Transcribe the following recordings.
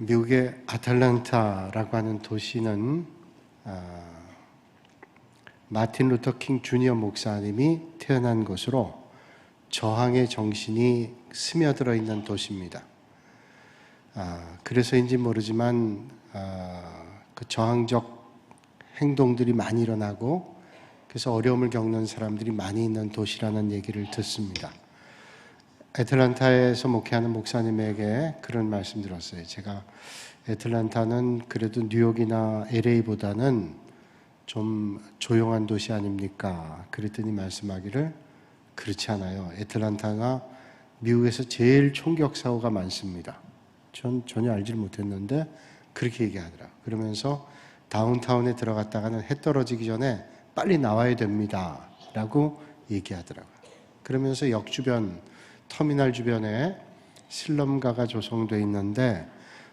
미국의 아틀란타라고 하는 도시는 마틴 루터 킹 주니어 목사님이 태어난 곳으로 저항의 정신이 스며들어 있는 도시입니다. 그래서인지 모르지만 그 저항적 행동들이 많이 일어나고 그래서 어려움을 겪는 사람들이 많이 있는 도시라는 얘기를 듣습니다. 애틀란타에서 목회하는 목사님에게 그런 말씀 들었어요. 제가 애틀란타는 그래도 뉴욕이나 LA보다는 좀 조용한 도시 아닙니까? 그랬더니 말씀하기를 그렇지 않아요. 애틀란타가 미국에서 제일 총격 사고가 많습니다. 전 전혀 알지를 못했는데 그렇게 얘기하더라고요. 그러면서 다운타운에 들어갔다가는 해 떨어지기 전에 빨리 나와야 됩니다 라고 얘기하더라고요. 그러면서 역 주변 터미널 주변에 슬럼가가 조성되어 있는데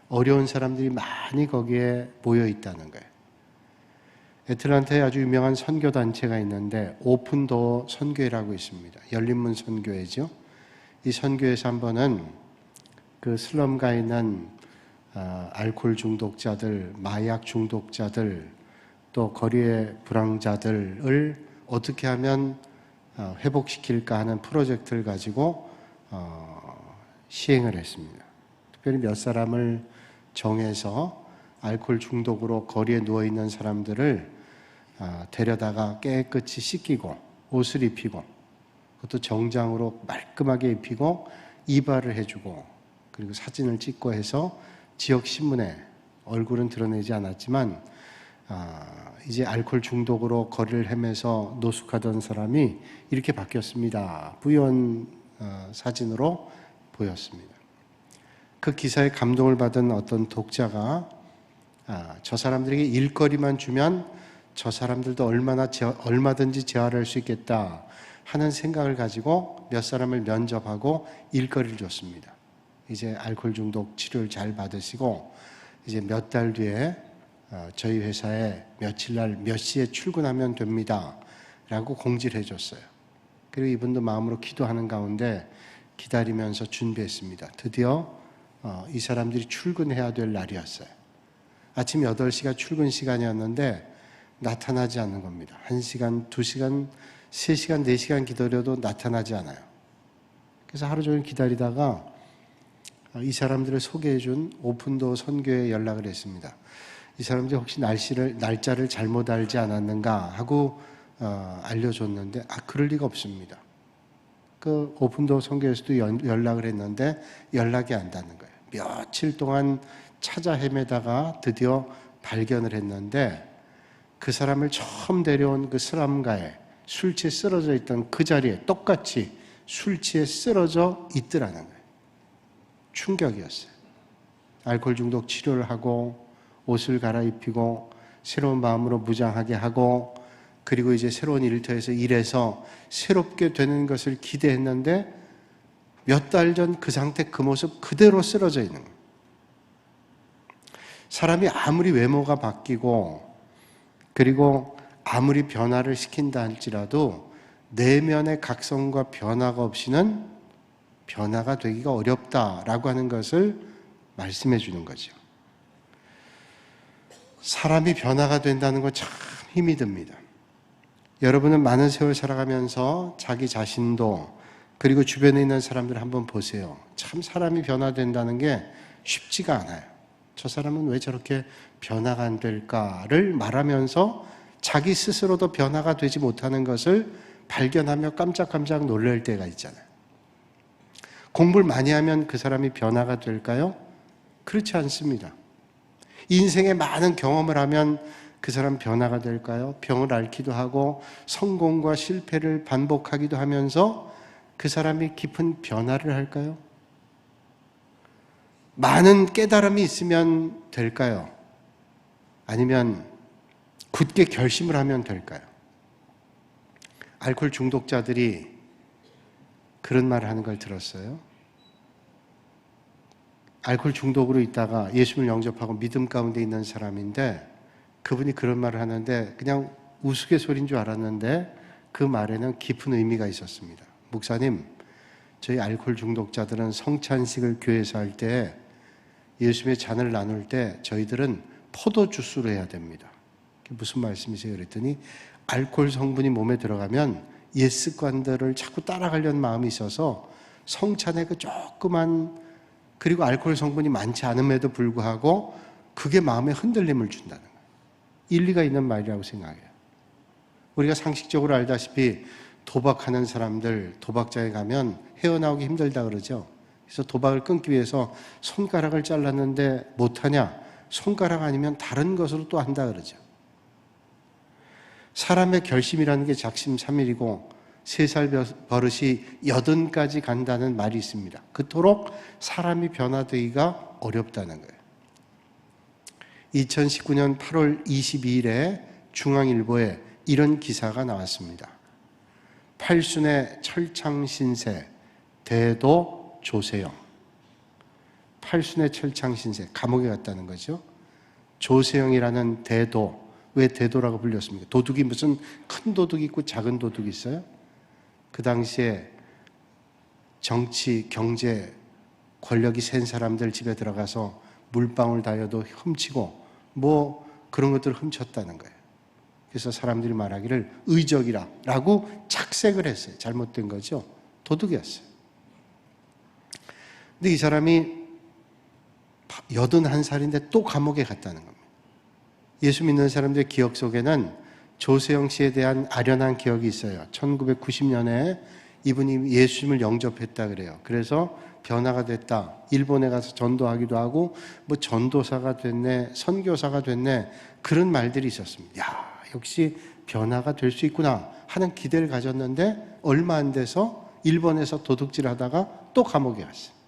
어려운 사람들이 많이 거기에 모여 있다는 거예요. 애틀란타에 아주 유명한 선교단체가 있는데 오픈도어 선교회라고 있습니다. 열린문 선교회죠. 이 선교회에서 한 번은 그 슬럼가에 있는 알코올 중독자들, 마약 중독자들, 또 거리의 불황자들을 어떻게 하면 회복시킬까 하는 프로젝트를 가지고 시행을 했습니다. 특별히 몇 사람을 정해서 알코올 중독으로 거리에 누워있는 사람들을 데려다가 깨끗이 씻기고 옷을 입히고 그것도 정장으로 말끔하게 입히고 이발을 해주고 그리고 사진을 찍고 해서 지역 신문에 얼굴은 드러내지 않았지만 이제 알코올 중독으로 거리를 헤매서 노숙하던 사람이 이렇게 바뀌었습니다. 부연 사진으로 보였습니다. 그 기사에 감동을 받은 어떤 독자가 저 사람들에게 일거리만 주면 저 사람들도 얼마든지 재활할 수 있겠다 하는 생각을 가지고 몇 사람을 면접하고 일거리를 줬습니다. 이제 알코올 중독 치료를 잘 받으시고 이제 몇 달 뒤에 저희 회사에 며칠 날 몇 시에 출근하면 됩니다 라고 공지를 해줬어요. 그리고 이분도 마음으로 기도하는 가운데 기다리면서 준비했습니다. 드디어 이 사람들이 출근해야 될 날이었어요. 아침 8시가 출근 시간이었는데 나타나지 않는 겁니다. 1시간, 2시간, 3시간, 4시간 기다려도 나타나지 않아요. 그래서 하루 종일 기다리다가 이 사람들을 소개해준 오픈도어 선교회에 연락을 했습니다. 이 사람들이 혹시 날짜를 잘못 알지 않았는가 하고 알려줬는데 그럴 리가 없습니다. 그 오픈도어 선교회에서도 연락을 했는데 연락이 안 닿는 거예요. 며칠 동안 찾아 헤매다가 드디어 발견을 했는데 그 사람을 처음 데려온 그 슬럼가에 술 취해 쓰러져 있던 그 자리에 똑같이 술 취해 쓰러져 있더라는 거예요. 충격이었어요. 알코올 중독 치료를 하고 옷을 갈아입히고 새로운 마음으로 무장하게 하고 그리고 이제 새로운 일터에서 일해서 새롭게 되는 것을 기대했는데 몇 달 전 그 상태 그 모습 그대로 쓰러져 있는 거예요. 사람이 아무리 외모가 바뀌고 그리고 아무리 변화를 시킨다 할지라도 내면의 각성과 변화가 없이는 변화가 되기가 어렵다라고 하는 것을 말씀해 주는 거죠. 사람이 변화가 된다는 건 참 힘이 듭니다. 여러분은 많은 세월 살아가면서 자기 자신도 그리고 주변에 있는 사람들을 한번 보세요. 참 사람이 변화된다는 게 쉽지가 않아요. 저 사람은 왜 저렇게 변화가 안 될까를 말하면서 자기 스스로도 변화가 되지 못하는 것을 발견하며 깜짝깜짝 놀랄 때가 있잖아요. 공부를 많이 하면 그 사람이 변화가 될까요? 그렇지 않습니다. 인생에 많은 경험을 하면 그 사람 변화가 될까요? 병을 앓기도 하고 성공과 실패를 반복하기도 하면서 그 사람이 깊은 변화를 할까요? 많은 깨달음이 있으면 될까요? 아니면 굳게 결심을 하면 될까요? 알코올 중독자들이 그런 말을 하는 걸 들었어요. 알코올 중독으로 있다가 예수를 영접하고 믿음 가운데 있는 사람인데 그분이 그런 말을 하는데 그냥 우스갯소리인 줄 알았는데 그 말에는 깊은 의미가 있었습니다. 목사님, 저희 알코올 중독자들은 성찬식을 교회에서 할 때 예수님의 잔을 나눌 때 저희들은 포도주스로 해야 됩니다. 그게 무슨 말씀이세요? 그랬더니 알코올 성분이 몸에 들어가면 옛 습관들을 자꾸 따라가려는 마음이 있어서 성찬의 그 조그만, 그리고 알코올 성분이 많지 않음에도 불구하고 그게 마음에 흔들림을 준다는 거예요. 일리가 있는 말이라고 생각해요. 우리가 상식적으로 알다시피 도박하는 사람들, 도박장에 가면 헤어나오기 힘들다 그러죠. 그래서 도박을 끊기 위해서 손가락을 잘랐는데 못하냐? 손가락 아니면 다른 것으로 또 한다 그러죠. 사람의 결심이라는 게 작심삼일이고 3살 버릇이 80까지 간다는 말이 있습니다. 그토록 사람이 변화되기가 어렵다는 거예요. 2019년 8월 22일에 중앙일보에 이런 기사가 나왔습니다. 팔순의 철창신세 대도 조세영. 팔순의 철창신세, 감옥에 갔다는 거죠. 조세영이라는 대도, 왜 대도라고 불렸습니까? 도둑이 무슨 큰 도둑이 있고 작은 도둑이 있어요? 그 당시에 정치, 경제, 권력이 센 사람들 집에 들어가서 물방울 다여도 훔치고 뭐 그런 것들을 훔쳤다는 거예요. 그래서 사람들이 말하기를 의적이라 라고 착색을 했어요. 잘못된 거죠. 도둑이었어요. 근데 이 사람이 81살인데 또 감옥에 갔다는 겁니다. 예수 믿는 사람들의 기억 속에는 조세영 씨에 대한 아련한 기억이 있어요. 1990년에 이분이 예수님을 영접했다 그래요. 그래서 변화가 됐다. 일본에 가서 전도하기도 하고 뭐 전도사가 됐네, 선교사가 됐네, 그런 말들이 있었습니다. 야, 역시 변화가 될 수 있구나 하는 기대를 가졌는데 얼마 안 돼서 일본에서 도둑질 하다가 또 감옥에 갔어요.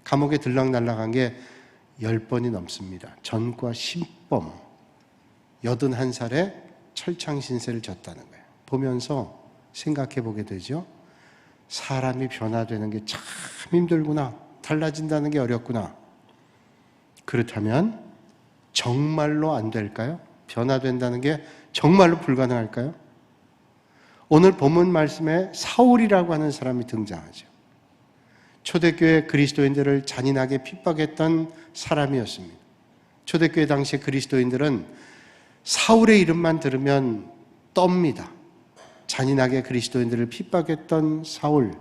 감옥에 들락날락한 게 10번이 넘습니다. 전과 신범, 81살에 철창신세를 졌다는 거예요. 보면서 생각해 보게 되죠. 사람이 변화되는 게 참 힘들구나. 달라진다는 게 어렵구나. 그렇다면 정말로 안 될까요? 변화된다는 게 정말로 불가능할까요? 오늘 본문 말씀에 사울이라고 하는 사람이 등장하죠. 초대교회 그리스도인들을 잔인하게 핍박했던 사람이었습니다. 초대교회 당시 그리스도인들은 사울의 이름만 들으면 떱니다. 잔인하게 그리스도인들을 핍박했던 사울,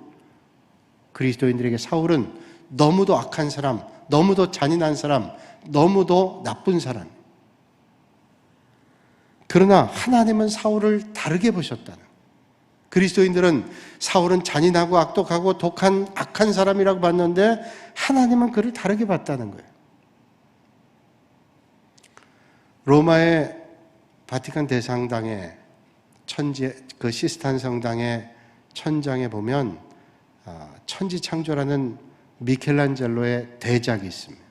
그리스도인들에게 사울은 너무도 악한 사람, 너무도 잔인한 사람, 너무도 나쁜 사람. 그러나 하나님은 사울을 다르게 보셨다는, 그리스도인들은 사울은 잔인하고 악독하고 독한 악한 사람이라고 봤는데 하나님은 그를 다르게 봤다는 거예요. 로마의 바티칸 대성당의 그 시스탄 성당의 천장에 보면 천지창조라는 미켈란젤로의 대작이 있습니다.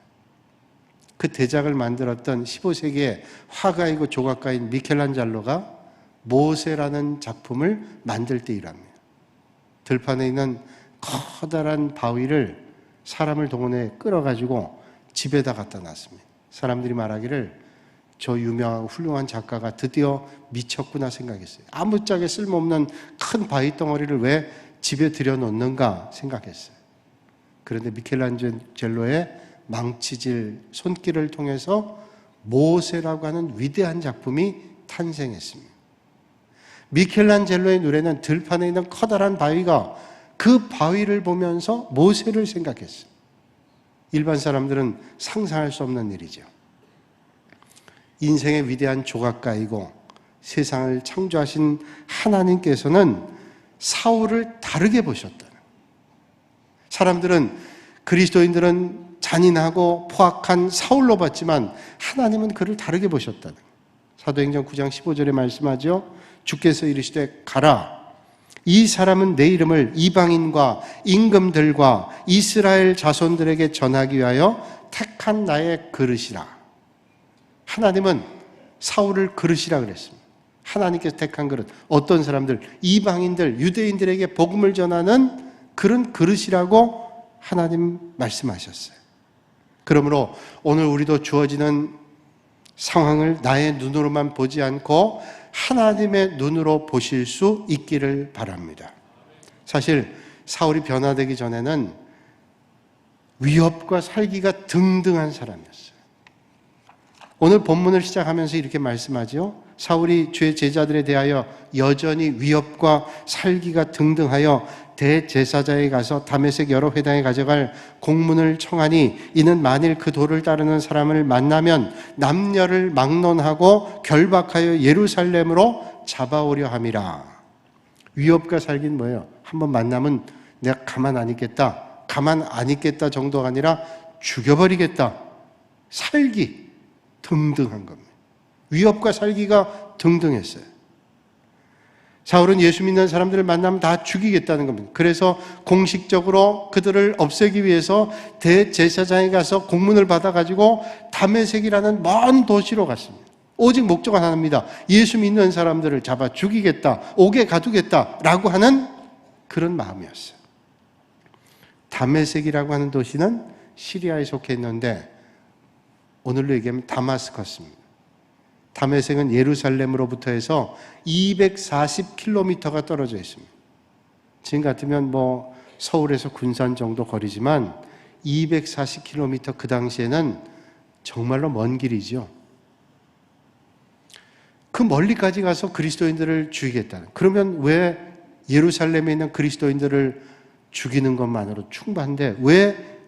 그 대작을 만들었던 15세기의 화가이고 조각가인 미켈란젤로가 모세라는 작품을 만들 때 일합니다. 들판에 있는 커다란 바위를 사람을 동원해 끌어가지고 집에다 갖다 놨습니다. 사람들이 말하기를 저 유명하고 훌륭한 작가가 드디어 미쳤구나 생각했어요. 아무짝에 쓸모없는 큰 바위 덩어리를 왜 집에 들여놓는가 생각했어요. 그런데 미켈란젤로의 망치질 손길을 통해서 모세라고 하는 위대한 작품이 탄생했습니다. 미켈란젤로의 눈에는 들판에 있는 커다란 바위가 그 바위를 보면서 모세를 생각했어요. 일반 사람들은 상상할 수 없는 일이죠. 인생의 위대한 조각가이고 세상을 창조하신 하나님께서는 사울을 다르게 보셨다는. 사람들은 그리스도인들은 잔인하고 포악한 사울로 봤지만 하나님은 그를 다르게 보셨다는. 사도행전 9장 15절에 말씀하죠. 주께서 이르시되 가라. 이 사람은 내 이름을 이방인과 임금들과 이스라엘 자손들에게 전하기 위하여 택한 나의 그릇이라. 하나님은 사울을 그릇이라 그랬습니다. 하나님께서 택한 그릇. 어떤 사람들, 이방인들, 유대인들에게 복음을 전하는 그런 그릇이라고 하나님 말씀하셨어요. 그러므로 오늘 우리도 주어지는 상황을 나의 눈으로만 보지 않고 하나님의 눈으로 보실 수 있기를 바랍니다. 사실 사울이 변화되기 전에는 위협과 살기가 등등한 사람이었어요. 오늘 본문을 시작하면서 이렇게 말씀하죠. 사울이 주의 제자들에 대하여 여전히 위협과 살기가 등등하여 대제사장에 가서 다메섹 여러 회당에 가져갈 공문을 청하니 이는 만일 그 도를 따르는 사람을 만나면 남녀를 막론하고 결박하여 예루살렘으로 잡아오려 함이라. 위협과 살기는 뭐예요? 한번 만나면 내가 가만 안 있겠다. 가만 안 있겠다 정도가 아니라 죽여버리겠다. 살기 등등한 겁니다. 위협과 살기가 등등했어요. 사울은 예수 믿는 사람들을 만나면 다 죽이겠다는 겁니다. 그래서 공식적으로 그들을 없애기 위해서 대제사장에 가서 공문을 받아가지고 다메섹이라는 먼 도시로 갔습니다. 오직 목적은 하나입니다. 예수 믿는 사람들을 잡아 죽이겠다, 옥에 가두겠다라고 하는 그런 마음이었어요. 다메섹이라고 하는 도시는 시리아에 속해 있는데 오늘로 얘기하면 다마스커스입니다. 다메섹은 예루살렘으로부터 해서 240km가 떨어져 있습니다. 지금 같으면 서울에서 군산 정도 거리지만 240km 그 당시에는 정말로 먼 길이죠. 그 멀리까지 가서 그리스도인들을 죽이겠다는. 그러면 왜 예루살렘에 있는 그리스도인들을 죽이는 것만으로 충분한데 왜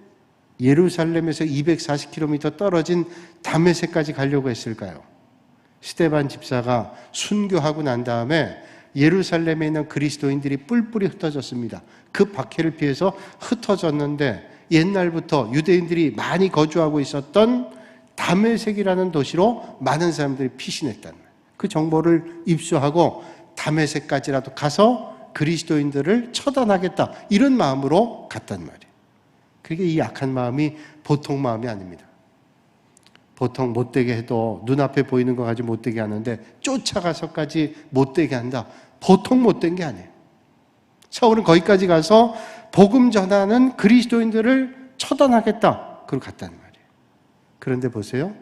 예루살렘에서 240km 떨어진 다메섹까지 가려고 했을까요? 스데반 집사가 순교하고 난 다음에 예루살렘에 있는 그리스도인들이 뿔뿔이 흩어졌습니다. 그 박해를 피해서 흩어졌는데 옛날부터 유대인들이 많이 거주하고 있었던 다메섹이라는 도시로 많은 사람들이 피신했다는 거예요. 그 정보를 입수하고 다메섹까지라도 가서 그리스도인들을 처단하겠다 이런 마음으로 갔단 말이에요. 그러니까 이 약한 마음이 보통 마음이 아닙니다. 보통 못되게 해도 눈앞에 보이는 거 가지고 못되게 하는데 쫓아가서까지 못되게 한다. 보통 못된 게 아니에요. 사울은 거기까지 가서 복음 전하는 그리스도인들을 처단하겠다. 그러고 갔단 말이에요. 그런데 보세요.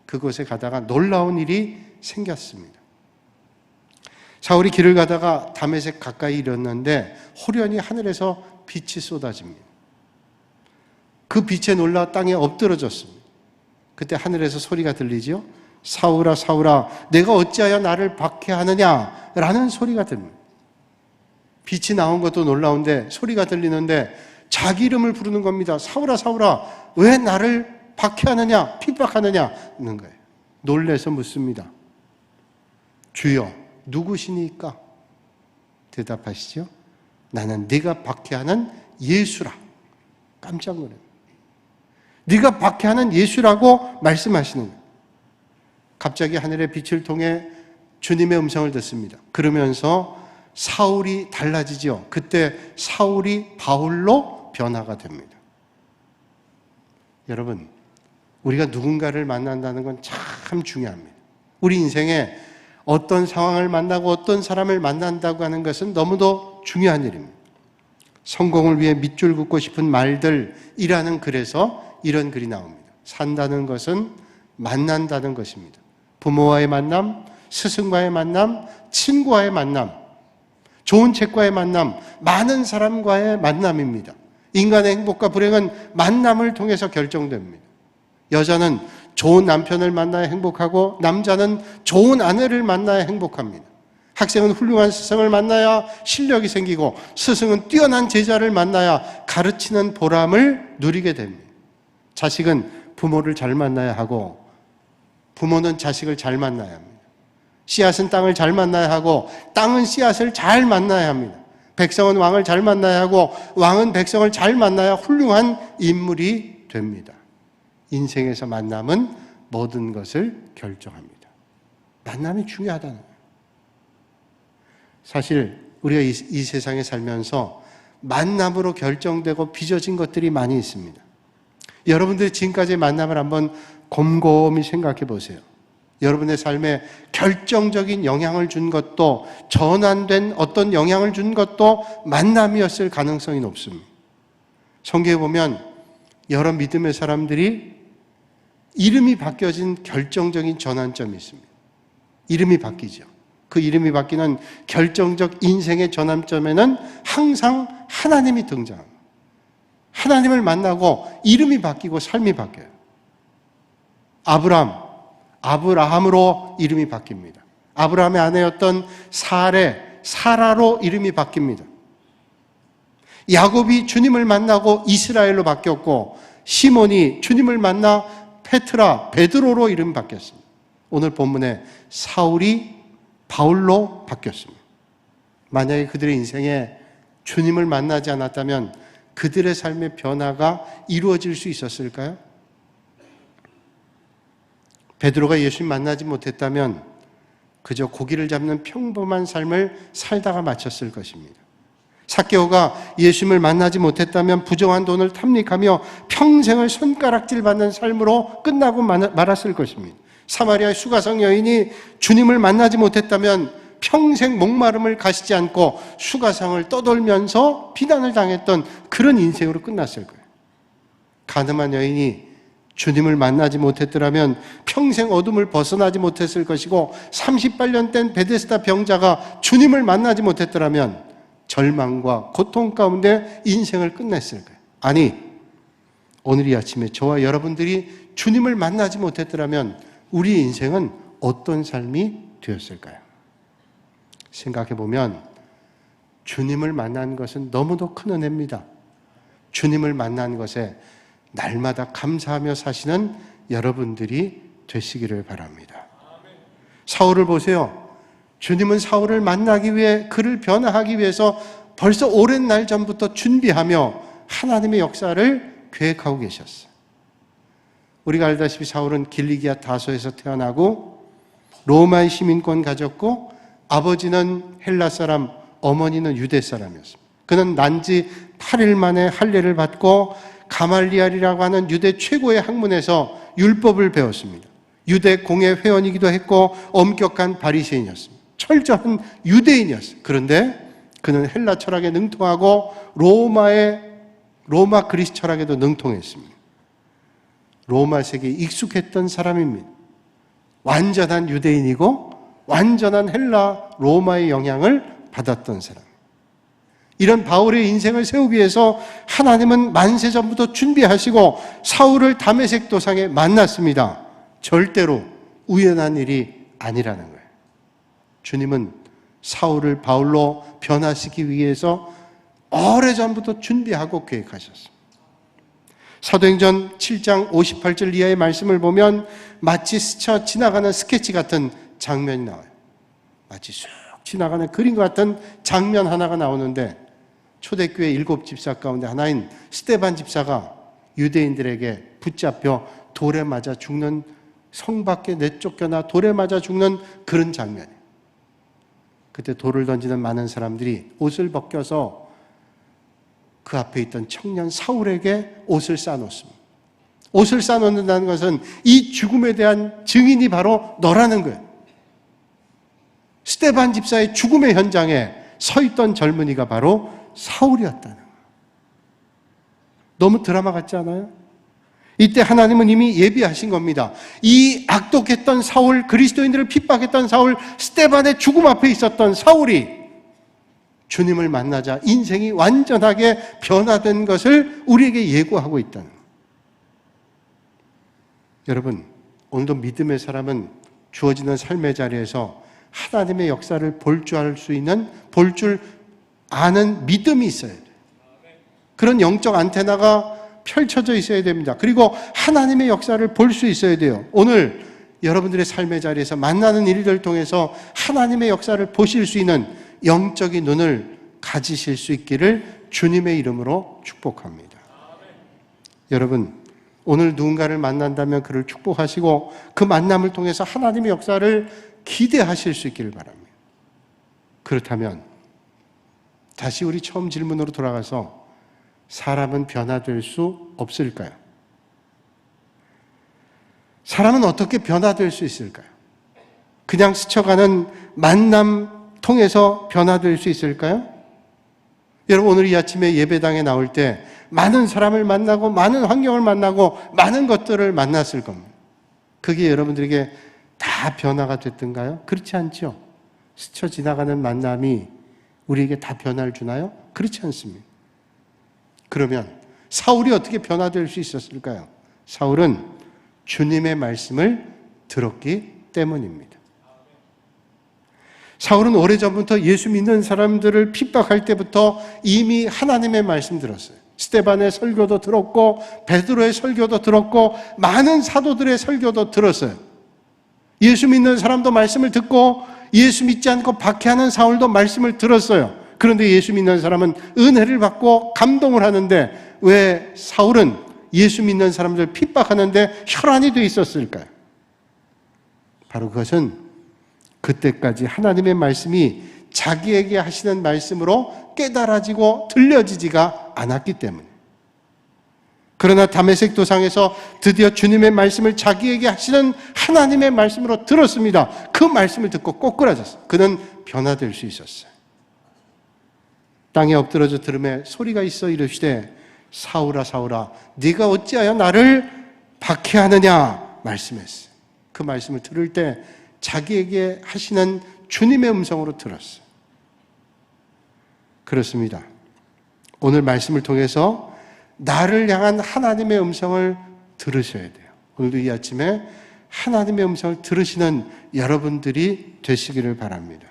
그곳에 가다가 놀라운 일이 생겼습니다. 사울이 길을 가다가 다메섹 가까이 이르렀는데 호련히 하늘에서 빛이 쏟아집니다. 그 빛에 놀라 땅에 엎드러졌습니다. 그때 하늘에서 소리가 들리죠. 사울아 사울아 내가 어찌하여 나를 박해하느냐 라는 소리가 들립니다. 빛이 나온 것도 놀라운데 소리가 들리는데 자기 이름을 부르는 겁니다. 사울아 사울아 왜 나를 박해하느냐 핍박하느냐 하는 거예요. 놀라서 묻습니다. 주여 누구시니까? 대답하시죠. 나는 네가 박해하는 예수라. 깜짝 놀랍니다. 네가 박해하는 예수라고 말씀하시는 거예요. 갑자기 하늘의 빛을 통해 주님의 음성을 듣습니다. 그러면서 사울이 달라지죠. 그때 사울이 바울로 변화가 됩니다. 여러분, 우리가 누군가를 만난다는 건 참 중요합니다. 우리 인생에 어떤 상황을 만나고 어떤 사람을 만난다고 하는 것은 너무도 중요한 일입니다. 성공을 위해 밑줄 긋고 싶은 말들이라는 글에서 이런 글이 나옵니다. 산다는 것은 만난다는 것입니다. 부모와의 만남, 스승과의 만남, 친구와의 만남, 좋은 책과의 만남, 많은 사람과의 만남입니다. 인간의 행복과 불행은 만남을 통해서 결정됩니다. 여자는 좋은 남편을 만나야 행복하고 남자는 좋은 아내를 만나야 행복합니다. 학생은 훌륭한 스승을 만나야 실력이 생기고 스승은 뛰어난 제자를 만나야 가르치는 보람을 누리게 됩니다. 자식은 부모를 잘 만나야 하고 부모는 자식을 잘 만나야 합니다. 씨앗은 땅을 잘 만나야 하고 땅은 씨앗을 잘 만나야 합니다. 백성은 왕을 잘 만나야 하고 왕은 백성을 잘 만나야 훌륭한 인물이 됩니다. 인생에서 만남은 모든 것을 결정합니다. 만남이 중요하다는 거예요. 사실 우리가 이 세상에 살면서 만남으로 결정되고 빚어진 것들이 많이 있습니다. 여러분들이 지금까지의 만남을 한번 곰곰이 생각해 보세요. 여러분의 삶에 결정적인 영향을 준 것도 전환된 어떤 영향을 준 것도 만남이었을 가능성이 높습니다. 성경에 보면 여러 믿음의 사람들이 이름이 바뀌어진 결정적인 전환점이 있습니다. 이름이 바뀌죠. 그 이름이 바뀌는 결정적 인생의 전환점에는 항상 하나님이 등장합니다. 하나님을 만나고 이름이 바뀌고 삶이 바뀌어요. 아브라함으로 이름이 바뀝니다. 아브라함의 아내였던 사라로 이름이 바뀝니다. 야곱이 주님을 만나고 이스라엘로 바뀌었고, 시몬이 주님을 만나 베드로로 이름이 바뀌었습니다. 오늘 본문에 사울이 바울로 바뀌었습니다. 만약에 그들의 인생에 주님을 만나지 않았다면 그들의 삶의 변화가 이루어질 수 있었을까요? 베드로가 예수님 만나지 못했다면 그저 고기를 잡는 평범한 삶을 살다가 마쳤을 것입니다. 삭개오가 예수님을 만나지 못했다면 부정한 돈을 탐닉하며 평생을 손가락질 받는 삶으로 끝나고 말았을 것입니다. 사마리아의 수가성 여인이 주님을 만나지 못했다면 평생 목마름을 가시지 않고 수가상을 떠돌면서 비난을 당했던 그런 인생으로 끝났을 거예요. 가늠한 여인이 주님을 만나지 못했더라면 평생 어둠을 벗어나지 못했을 것이고, 38년 된 베데스다 병자가 주님을 만나지 못했더라면 절망과 고통 가운데 인생을 끝냈을 거예요. 아니, 오늘 이 아침에 저와 여러분들이 주님을 만나지 못했더라면 우리의 인생은 어떤 삶이 되었을까요? 생각해보면 주님을 만난 것은 너무도 큰 은혜입니다. 주님을 만난 것에 날마다 감사하며 사시는 여러분들이 되시기를 바랍니다. 사울을 보세요. 주님은 사울을 만나기 위해, 그를 변화하기 위해서 벌써 오랜 날 전부터 준비하며 하나님의 역사를 계획하고 계셨어요. 우리가 알다시피 사울은 길리기아 다소에서 태어나고 로마의 시민권 가졌고, 아버지는 헬라 사람, 어머니는 유대 사람이었습니다. 그는 난지 8일 만에 할례를 받고 가말리알이라고 하는 유대 최고의 학문에서 율법을 배웠습니다. 유대 공회 회원이기도 했고 엄격한 바리새인이었습니다. 철저한 유대인이었어요. 그런데 그는 헬라 철학에 능통하고 로마 그리스 철학에도 능통했습니다. 로마 세계에 익숙했던 사람입니다. 완전한 유대인이고 완전한 헬라 로마의 영향을 받았던 사람. 이런 바울의 인생을 세우기 위해서 하나님은 만세 전부터 준비하시고 사울을 다메섹 도상에 만났습니다. 절대로 우연한 일이 아니라는 거예요. 주님은 사울을 바울로 변화시키기 위해서 오래전부터 준비하고 계획하셨습니다. 사도행전 7장 58절 이하의 말씀을 보면 마치 스쳐 지나가는 스케치 같은 장면이 나와요. 마치 쑥 지나가는 그림 같은 장면 하나가 나오는데, 초대교회 7집사 가운데 하나인 스데반 집사가 유대인들에게 붙잡혀 돌에 맞아 죽는, 성 밖에 내쫓겨나 돌에 맞아 죽는 그런 장면이에요. 그때 돌을 던지는 많은 사람들이 옷을 벗겨서 그 앞에 있던 청년 사울에게 옷을 싸놓습니다. 옷을 싸놓는다는 것은 이 죽음에 대한 증인이 바로 너라는 거예요. 스데반 집사의 죽음의 현장에 서 있던 젊은이가 바로 사울이었다는 거예요. 너무 드라마 같지 않아요? 이때 하나님은 이미 예비하신 겁니다. 이 악독했던 사울, 그리스도인들을 핍박했던 사울, 스데반의 죽음 앞에 있었던 사울이 주님을 만나자 인생이 완전하게 변화된 것을 우리에게 예고하고 있다는 거예요. 여러분, 오늘도 믿음의 사람은 주어지는 삶의 자리에서 하나님의 역사를 볼 줄 아는 믿음이 있어야 돼요. 그런 영적 안테나가 펼쳐져 있어야 됩니다. 그리고 하나님의 역사를 볼 수 있어야 돼요. 오늘 여러분들의 삶의 자리에서 만나는 일들을 통해서 하나님의 역사를 보실 수 있는 영적인 눈을 가지실 수 있기를 주님의 이름으로 축복합니다. 여러분, 오늘 누군가를 만난다면 그를 축복하시고 그 만남을 통해서 하나님의 역사를 기대하실 수 있기를 바랍니다. 그렇다면 다시 우리 처음 질문으로 돌아가서 사람은 변화될 수 없을까요? 사람은 어떻게 변화될 수 있을까요? 그냥 스쳐가는 만남 통해서 변화될 수 있을까요? 여러분, 오늘 이 아침에 예배당에 나올 때 많은 사람을 만나고 많은 환경을 만나고 많은 것들을 만났을 겁니다. 그게 여러분들에게 다 변화가 됐던가요? 그렇지 않죠. 스쳐 지나가는 만남이 우리에게 다 변화를 주나요? 그렇지 않습니다. 그러면 사울이 어떻게 변화될 수 있었을까요? 사울은 주님의 말씀을 들었기 때문입니다. 사울은 오래전부터 예수 믿는 사람들을 핍박할 때부터 이미 하나님의 말씀 들었어요. 스데반의 설교도 들었고 베드로의 설교도 들었고 많은 사도들의 설교도 들었어요. 예수 믿는 사람도 말씀을 듣고 예수 믿지 않고 박해하는 사울도 말씀을 들었어요. 그런데 예수 믿는 사람은 은혜를 받고 감동을 하는데 왜 사울은 예수 믿는 사람들 핍박하는데 혈안이 돼 있었을까요? 바로 그것은 그때까지 하나님의 말씀이 자기에게 하시는 말씀으로 깨달아지고 들려지지가 않았기 때문에. 그러나 다메섹 도상에서 드디어 주님의 말씀을 자기에게 하시는 하나님의 말씀으로 들었습니다. 그 말씀을 듣고 꼬꾸라졌어요. 그는 변화될 수 있었어요. 땅에 엎드러져 들음에 소리가 있어 이르시되 사울아 사울아 네가 어찌하여 나를 박해하느냐 말씀했어요. 그 말씀을 들을 때 자기에게 하시는 주님의 음성으로 들었어요. 그렇습니다. 오늘 말씀을 통해서 나를 향한 하나님의 음성을 들으셔야 돼요. 오늘도 이 아침에 하나님의 음성을 들으시는 여러분들이 되시기를 바랍니다.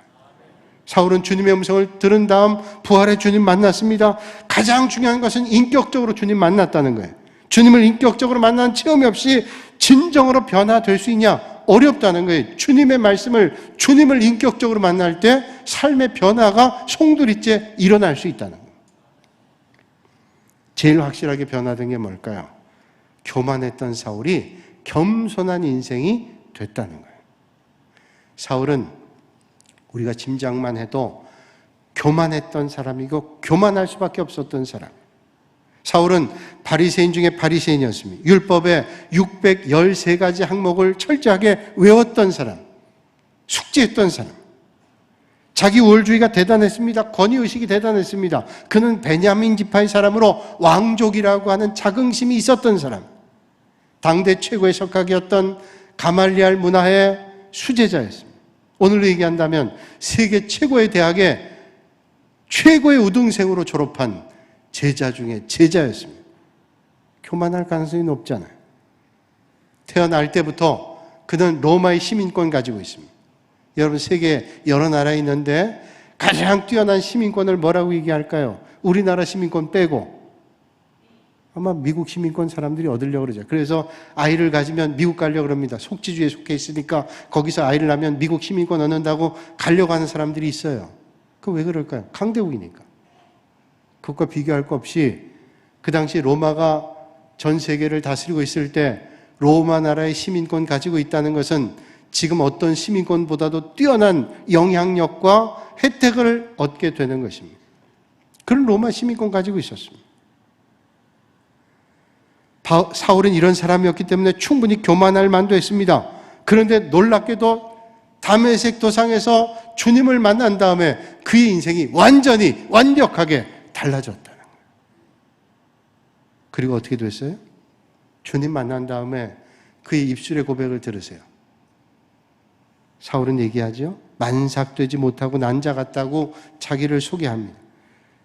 사울은 주님의 음성을 들은 다음 부활의 주님 만났습니다. 가장 중요한 것은 인격적으로 주님 만났다는 거예요. 주님을 인격적으로 만난 체험이 없이 진정으로 변화될 수 있냐? 어렵다는 거예요. 주님의 말씀을, 주님을 인격적으로 만날 때 삶의 변화가 송두리째 일어날 수 있다는 거예요. 제일 확실하게 변화된 게 뭘까요? 교만했던 사울이 겸손한 인생이 됐다는 거예요. 사울은 우리가 짐작만 해도 교만했던 사람이고 교만할 수밖에 없었던 사람. 사울은 바리새인 중에 바리새인이었습니다. 율법의 613가지 항목을 철저하게 외웠던 사람, 숙지했던 사람. 자기 우월주의가 대단했습니다. 권위의식이 대단했습니다. 그는 베냐민 지파의 사람으로 왕족이라고 하는 자긍심이 있었던 사람. 당대 최고의 석학이었던 가말리알 문화의 수제자였습니다. 오늘로 얘기한다면 세계 최고의 대학에 최고의 우등생으로 졸업한 제자 중에 제자였습니다. 교만할 가능성이 높잖아요. 태어날 때부터 그는 로마의 시민권 가지고 있습니다. 여러분 세계 여러 나라에 있는데 가장 뛰어난 시민권을 뭐라고 얘기할까요? 우리나라 시민권 빼고 아마 미국 시민권 사람들이 얻으려고 그러죠. 그래서 아이를 가지면 미국 가려고 그럽니다. 속지주의에 속해 있으니까 거기서 아이를 낳으면 미국 시민권 얻는다고 가려고 하는 사람들이 있어요. 그 왜 그럴까요? 강대국이니까. 그것과 비교할 것 없이 그 당시 로마가 전 세계를 다스리고 있을 때 로마 나라의 시민권 가지고 있다는 것은 지금 어떤 시민권보다도 뛰어난 영향력과 혜택을 얻게 되는 것입니다. 그런 로마 시민권 가지고 있었습니다. 사울은 이런 사람이었기 때문에 충분히 교만할 만도 했습니다. 그런데 놀랍게도 다메섹 도상에서 주님을 만난 다음에 그의 인생이 완전히 완벽하게 달라졌다는 거예요. 그리고 어떻게 됐어요? 주님 만난 다음에 그의 입술의 고백을 들으세요. 사울은 얘기하죠. 만삭되지 못하고 난자 같다고 자기를 소개합니다.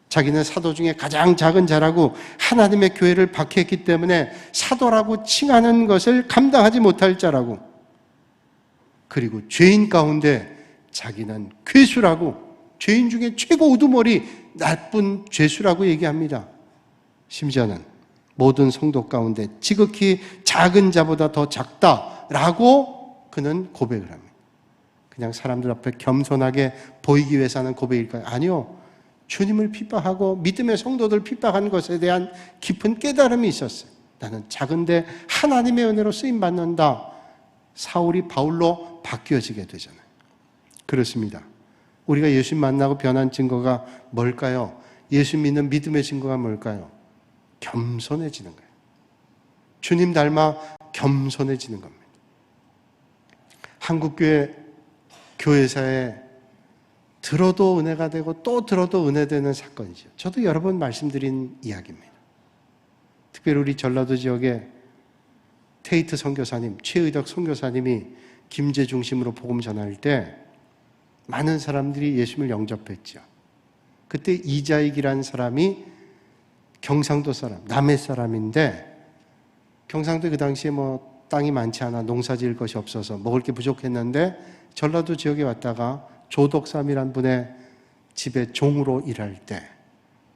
자기는 사도 중에 가장 작은 자라고 하나님의 교회를 박해했기 때문에 사도라고 칭하는 것을 감당하지 못할 자라고, 그리고 죄인 가운데 자기는 괴수라고, 죄인 중에 최고 우두머리 나쁜 죄수라고 얘기합니다. 심지어는 모든 성도 가운데 지극히 작은 자보다 더 작다라고 그는 고백을 합니다. 그냥 사람들 앞에 겸손하게 보이기 위해서 하는 고백일까요? 아니요. 주님을 핍박하고 믿음의 성도들 핍박하는 것에 대한 깊은 깨달음이 있었어요. 나는 작은데 하나님의 은혜로 쓰임받는다. 사울이 바울로 바뀌어지게 되잖아요. 그렇습니다. 우리가 예수 만나고 변한 증거가 뭘까요? 예수 믿는 믿음의 증거가 뭘까요? 겸손해지는 거예요. 주님 닮아 겸손해지는 겁니다. 한국교회 교회사에 들어도 은혜가 되고 또 들어도 은혜되는 사건이죠. 저도 여러 번 말씀드린 이야기입니다. 특별히 우리 전라도 지역에 테이트 선교사님, 최의덕 선교사님이 김제 중심으로 복음 전할 때 많은 사람들이 예수님을 영접했죠. 그때 이자익이라는 사람이 경상도 사람, 남해 사람인데 경상도 그 당시에 뭐 땅이 많지 않아 농사 지을 것이 없어서 먹을 게 부족했는데 전라도 지역에 왔다가 조덕삼이란 분의 집에 종으로 일할 때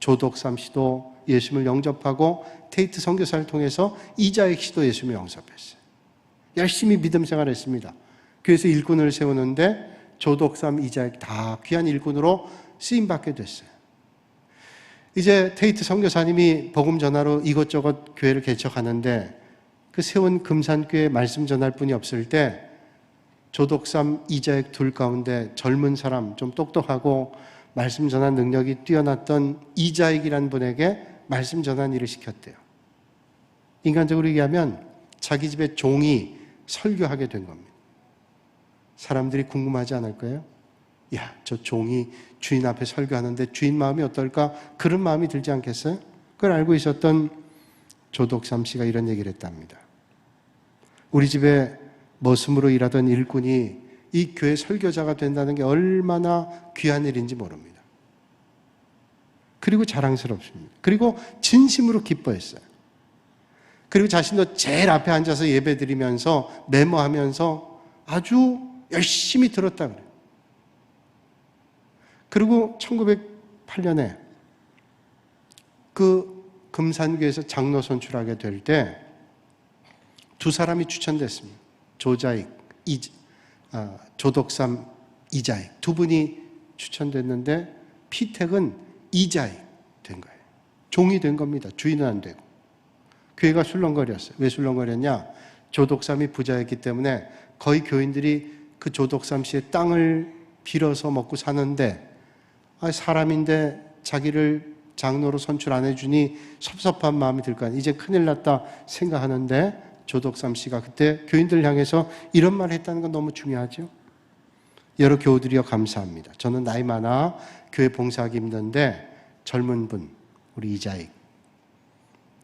조덕삼 씨도 예수님을 영접하고 테이트 선교사를 통해서 이자익 씨도 예수님을 영접했어요. 열심히 믿음 생활했습니다. 교회에서 일꾼을 세우는데 조덕삼, 이자익 다 귀한 일꾼으로 쓰임받게 됐어요. 이제 테이트 선교사님이 복음 전하러 이것저것 교회를 개척하는데 그 세운 금산교회 말씀 전할 분이 없을 때 조덕삼, 이자익 둘 가운데 젊은 사람, 좀 똑똑하고 말씀 전한 능력이 뛰어났던 이자익이라는 분에게 말씀 전한 일을 시켰대요. 인간적으로 얘기하면 자기 집에 종이 설교하게 된 겁니다. 사람들이 궁금하지 않을까요? 야, 저 종이 주인 앞에 설교하는데 주인 마음이 어떨까? 그런 마음이 들지 않겠어요? 그걸 알고 있었던 조덕삼 씨가 이런 얘기를 했답니다. 우리 집에 머슴으로 일하던 일꾼이 이 교회 설교자가 된다는 게 얼마나 귀한 일인지 모릅니다. 그리고 자랑스럽습니다. 그리고 진심으로 기뻐했어요. 그리고 자신도 제일 앞에 앉아서 예배 드리면서 메모하면서 아주 열심히 들었다 그래요. 그리고 1908년에 그 금산교에서 장로 선출하게 될 때 두 사람이 추천됐습니다. 조덕삼, 이자익 두 분이 추천됐는데 피택은 이자익 된 거예요. 종이 된 겁니다. 주인은 안 되고. 교회가 술렁거렸어요. 왜 술렁거렸냐? 조덕삼이 부자였기 때문에 거의 교인들이 그 조덕삼 씨의 땅을 빌어서 먹고 사는데 사람인데 자기를 장로로 선출 안 해주니 섭섭한 마음이 들 거 아니에요. 이제 큰일 났다 생각하는데 조덕삼 씨가 그때 교인들을 향해서 이런 말을 했다는 건 너무 중요하죠. 여러 교우들이여 감사합니다. 저는 나이 많아 교회 봉사하기 힘든데 젊은 분, 우리 이자익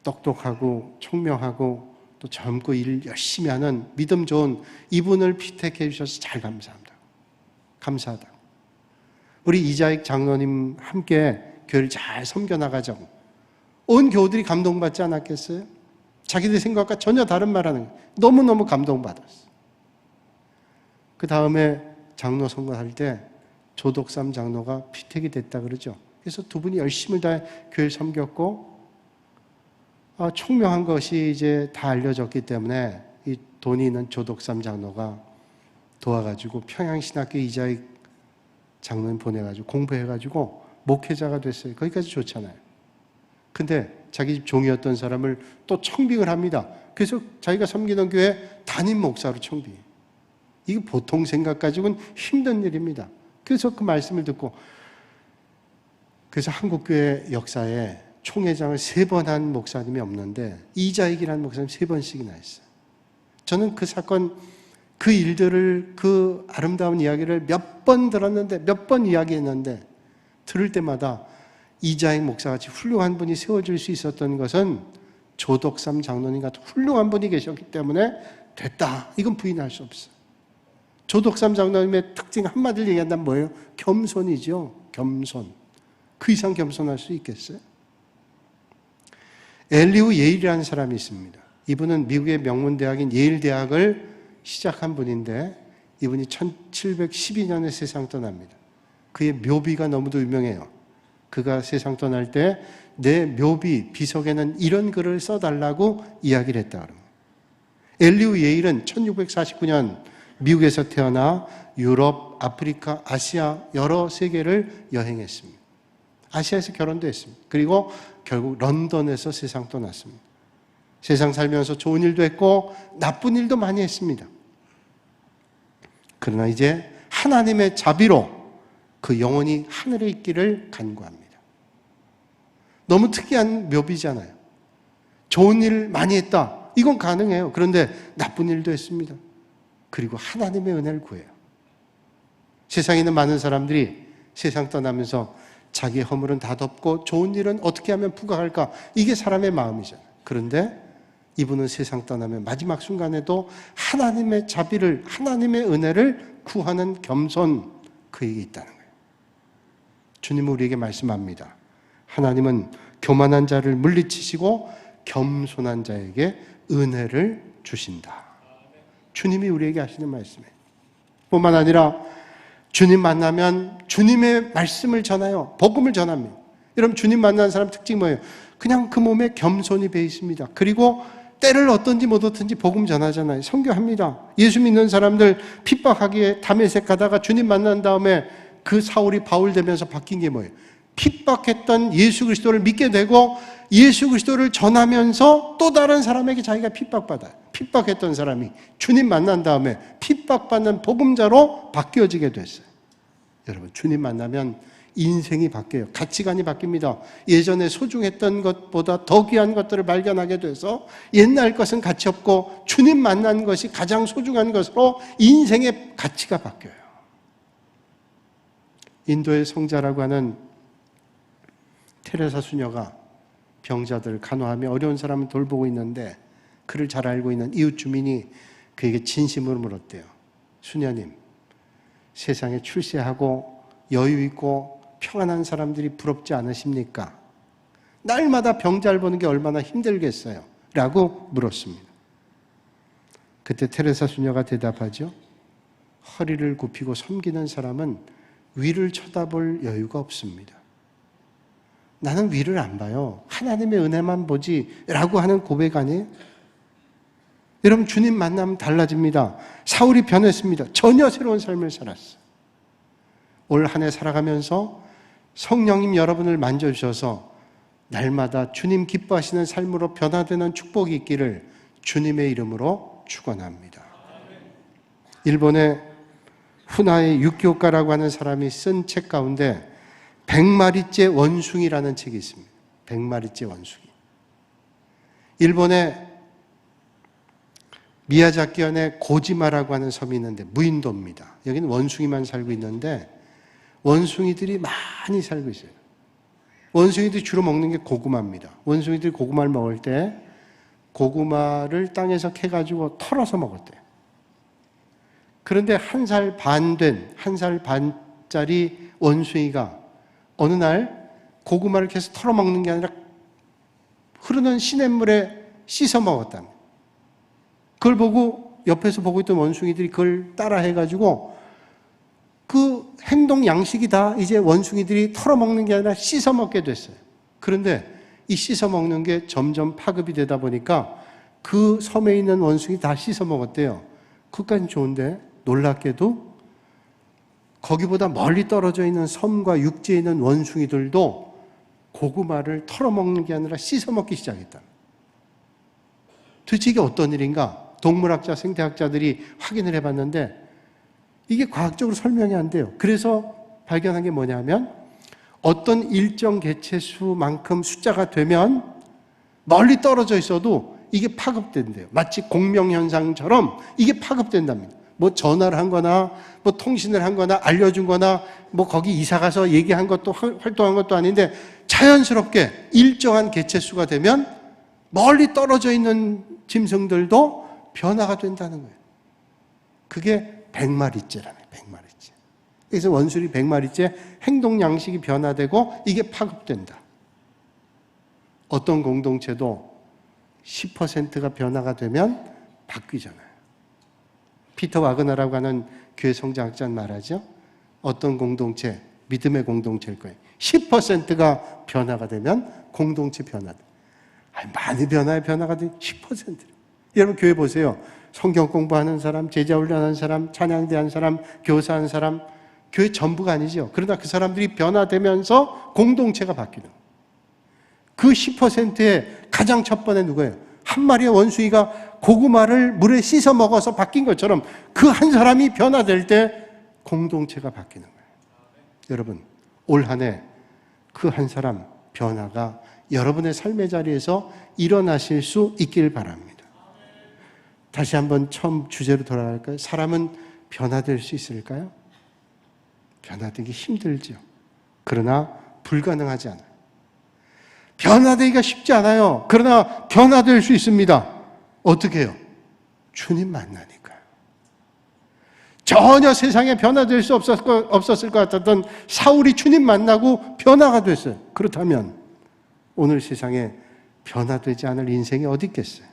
똑똑하고 총명하고 또 젊고 일 열심히 하는 믿음 좋은 이분을 피택해 주셔서 잘 감사합니다. 감사하다. 우리 이자익 장로님 함께 교회를 잘 섬겨나가자고 온 교우들이 감동받지 않았겠어요? 자기들 생각과 전혀 다른 말하는 거예요. 너무너무 감동받았어. 그 다음에 장로 선거할 때 조덕삼 장로가 피택이 됐다 그러죠. 그래서 두 분이 열심히 다 교회를 섬겼고 총명한 것이 이제 다 알려졌기 때문에 이 돈이 있는 조덕삼 장로가 도와가지고 평양신학교 이자익 장로님 보내가지고 공부해가지고 목회자가 됐어요. 거기까지 좋잖아요. 근데 자기 집 종이었던 사람을 또 청빙을 합니다. 그래서 자기가 섬기던 교회 담임 목사로 청빙해요. 이게 보통 생각 가지고는 힘든 일입니다. 그래서 그 말씀을 듣고 그래서 한국교회 역사에 총회장을 3번 한 목사님이 없는데 이자익이라는 목사님 3번씩이나 했어요. 저는 그 사건, 그 일들을, 그 아름다운 이야기를 몇 번 들었는데, 몇 번 이야기했는데 들을 때마다 이자익 목사같이 훌륭한 분이 세워질 수 있었던 것은 조덕삼 장로님 같은 훌륭한 분이 계셨기 때문에 됐다. 이건 부인할 수 없어요. 조덕삼 장로님의 특징 한마디를 얘기한다면 뭐예요? 겸손이죠. 겸손. 그 이상 겸손할 수 있겠어요? 엘리후 예일이라는 사람이 있습니다. 이분은 미국의 명문대학인 예일대학을 시작한 분인데 이분이 1712년에 세상 떠납니다. 그의 묘비가 너무도 유명해요. 그가 세상 떠날 때 내 묘비, 비석에는 이런 글을 써달라고 이야기를 했다 그럽니다. 엘리후 예일은 1649년 미국에서 태어나 유럽, 아프리카, 아시아 여러 세계를 여행했습니다. 아시아에서 결혼도 했습니다. 그리고 결국 런던에서 세상 떠났습니다. 세상 살면서 좋은 일도 했고 나쁜 일도 많이 했습니다. 그러나 이제 하나님의 자비로 그 영혼이 하늘에 있기를 간구합니다. 너무 특이한 묘비잖아요. 좋은 일 많이 했다. 이건 가능해요. 그런데 나쁜 일도 했습니다. 그리고 하나님의 은혜를 구해요. 세상에 있는 많은 사람들이 세상 떠나면서 자기의 허물은 다 덮고 좋은 일은 어떻게 하면 부각할까? 이게 사람의 마음이잖아요. 그런데 이분은 세상 떠나면 마지막 순간에도 하나님의 자비를, 하나님의 은혜를 구하는 겸손 그에게 있다는 거예요. 주님은 우리에게 말씀합니다. 하나님은 교만한 자를 물리치시고 겸손한 자에게 은혜를 주신다. 주님이 우리에게 하시는 말씀이에요. 뿐만 아니라 주님 만나면 주님의 말씀을 전하여 복음을 전합니다. 여러분, 주님 만나는 사람 특징이 뭐예요? 그냥 그 몸에 겸손이 배 있습니다. 그리고 때를 어떤지 못 어떤지 복음 전하잖아요. 선교합니다. 예수 믿는 사람들 핍박하기에 다메섹 가다가 주님 만난 다음에 그 사울이 바울 되면서 바뀐 게 뭐예요? 핍박했던 예수 그리스도를 믿게 되고 예수 그리스도를 전하면서 또 다른 사람에게 자기가 핍박받아요. 핍박했던 사람이 주님 만난 다음에 핍박받는 복음자로 바뀌어지게 됐어요. 여러분, 주님 만나면 인생이 바뀌어요. 가치관이 바뀝니다. 예전에 소중했던 것보다 더 귀한 것들을 발견하게 돼서 옛날 것은 가치 없고 주님 만난 것이 가장 소중한 것으로 인생의 가치가 바뀌어요. 인도의 성자라고 하는 테레사 수녀가 병자들을 간호하며 어려운 사람을 돌보고 있는데 그를 잘 알고 있는 이웃 주민이 그에게 진심으로 물었대요. 수녀님, 세상에 출세하고 여유 있고 평안한 사람들이 부럽지 않으십니까? 날마다 병자를 보는 게 얼마나 힘들겠어요? 라고 물었습니다. 그때 테레사 수녀가 대답하죠. 허리를 굽히고 섬기는 사람은 위를 쳐다볼 여유가 없습니다. 나는 위를 안 봐요. 하나님의 은혜만 보지 라고 하는 고백 아니에요? 여러분, 주님 만나면 달라집니다. 사울이 변했습니다. 전혀 새로운 삶을 살았어요. 올 한 해 살아가면서 성령님 여러분을 만져주셔서 날마다 주님 기뻐하시는 삶으로 변화되는 축복이 있기를 주님의 이름으로 축원합니다. 일본의 후나의 유키오카라고 하는 사람이 쓴 책 가운데 100마리째 원숭이라는 책이 있습니다. 100마리째 원숭이. 일본의 미야자키현의 고지마라고 하는 섬이 있는데 무인도입니다. 여기는 원숭이만 살고 있는데 원숭이들이 많이 살고 있어요. 원숭이들이 주로 먹는 게 고구마입니다. 원숭이들이 고구마를 먹을 때 고구마를 땅에서 캐가지고 털어서 먹었대요. 그런데 한 살 반짜리 원숭이가 어느 날 고구마를 계속 털어먹는 게 아니라 흐르는 시냇물에 씻어 먹었답니다. 그걸 보고 옆에서 보고 있던 원숭이들이 그걸 따라 해가지고 그 행동 양식이 다 이제 원숭이들이 털어먹는 게 아니라 씻어 먹게 됐어요. 그런데 이 씻어 먹는 게 점점 파급이 되다 보니까 그 섬에 있는 원숭이 다 씻어 먹었대요. 그것까지는 좋은데 놀랍게도 거기보다 멀리 떨어져 있는 섬과 육지에 있는 원숭이들도 고구마를 털어먹는 게 아니라 씻어 먹기 시작했다. 도대체 이게 어떤 일인가? 동물학자, 생태학자들이 확인을 해봤는데 이게 과학적으로 설명이 안 돼요. 그래서 발견한 게 뭐냐면 어떤 일정 개체수만큼 숫자가 되면 멀리 떨어져 있어도 이게 파급된대요. 마치 공명현상처럼 이게 파급된답니다. 뭐 전화를 한 거나 뭐 통신을 한 거나 알려준 거나 뭐 거기 이사 가서 얘기한 것도 활동한 것도 아닌데 자연스럽게 일정한 개체수가 되면 멀리 떨어져 있는 짐승들도 변화가 된다는 거예요. 그게 100마리째라네, 100마리째. 그래서 원숭이 100마리째 행동 양식이 변화되고 이게 파급된다. 어떤 공동체도 10%가 변화가 되면 바뀌잖아요. 피터 와그너라고 하는 교회 성장학자는 말하죠. 어떤 공동체, 믿음의 공동체일 거예요. 10%가 변화가 되면 공동체 변화다. 많이 변화가 돼 10%. 여러분 교회 보세요. 성경 공부하는 사람, 제자 훈련하는 사람, 찬양대하는 사람, 교사하는 사람, 교회 전부가 아니죠. 그러나 그 사람들이 변화되면서 공동체가 바뀌는. 그 10%의 가장 첫 번에 누구예요? 한 마리의 원숭이가 고구마를 물에 씻어 먹어서 바뀐 것처럼 그 한 사람이 변화될 때 공동체가 바뀌는 거예요. 여러분, 올 한 해 그 한 사람 변화가 여러분의 삶의 자리에서 일어나실 수 있길 바랍니다. 다시 한번 처음 주제로 돌아갈까요? 사람은 변화될 수 있을까요? 변화되기 힘들죠. 그러나 불가능하지 않아요. 변화되기가 쉽지 않아요. 그러나 변화될 수 있습니다. 어떻게 해요? 주님 만나니까요. 전혀 세상에 변화될 수 없었을 것 같았던 사울이 주님 만나고 변화가 됐어요. 그렇다면 오늘 세상에 변화되지 않을 인생이 어디 있겠어요?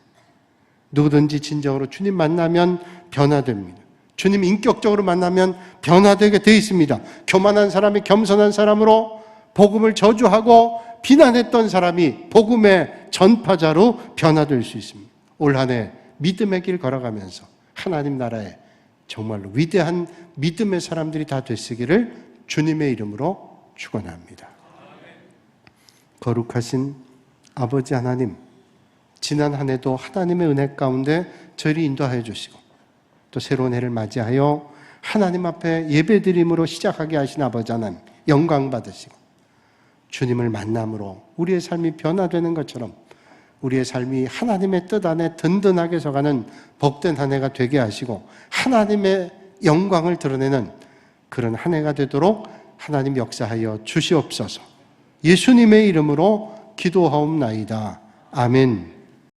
누구든지 진정으로 주님 만나면 변화됩니다. 주님 인격적으로 만나면 변화되게 돼 있습니다. 교만한 사람이 겸손한 사람으로, 복음을 저주하고 비난했던 사람이 복음의 전파자로 변화될 수 있습니다. 올 한 해 믿음의 길 걸어가면서 하나님 나라에 정말로 위대한 믿음의 사람들이 다 되시기를 주님의 이름으로 축원합니다. 거룩하신 아버지 하나님, 지난 한 해도 하나님의 은혜 가운데 저희를 인도하여 주시고 또 새로운 해를 맞이하여 하나님 앞에 예배드림으로 시작하게 하신 아버지 하나님, 영광 받으시고 주님을 만남으로 우리의 삶이 변화되는 것처럼 우리의 삶이 하나님의 뜻 안에 든든하게 서가는 복된 한 해가 되게 하시고 하나님의 영광을 드러내는 그런 한 해가 되도록 하나님 역사하여 주시옵소서. 예수님의 이름으로 기도하옵나이다. 아멘.